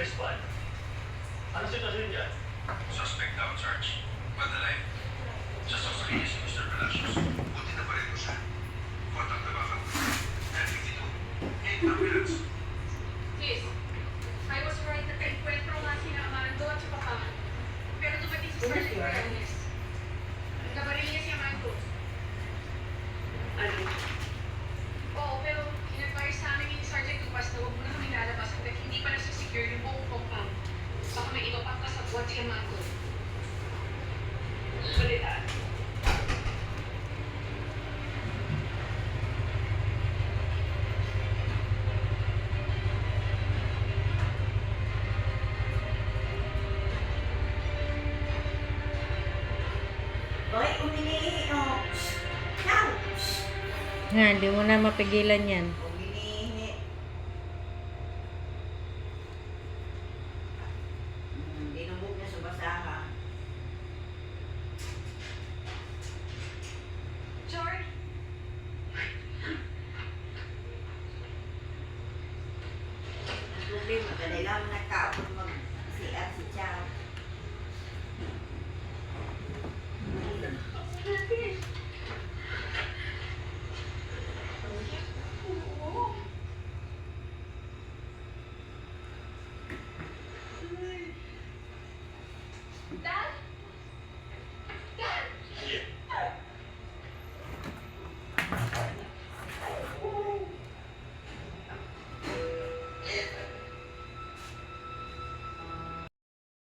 Squad. Ano sitwasyon dyan? Suspect down, Sarge. Madalay. Sa sasakyan si Mr. Palacios. Buti na pa rin ko siya. Contact na baka. 1052. 8 ambulance. Yes. I was right na encuentro nga sina Amando at si Papa. Pero dumating si Sergeant Morales. Nagkabaril niya si Amando. Ano? Oo, pero in-advise sa amin ni Sergeant Tupas na huwag mo na kami lalabas hanggang hindi pa nasa-secure yung buong compound. Baka may iba pang kasabwat si Amando. Balitaan. Hoy, umiihi, oh. Ciao! Nga, hindi mo na mapigilan yan. Umiihi. Dinubog niya sa basahan. George? Ang problema, dali lang nagkaapon mag-CR si Ciao.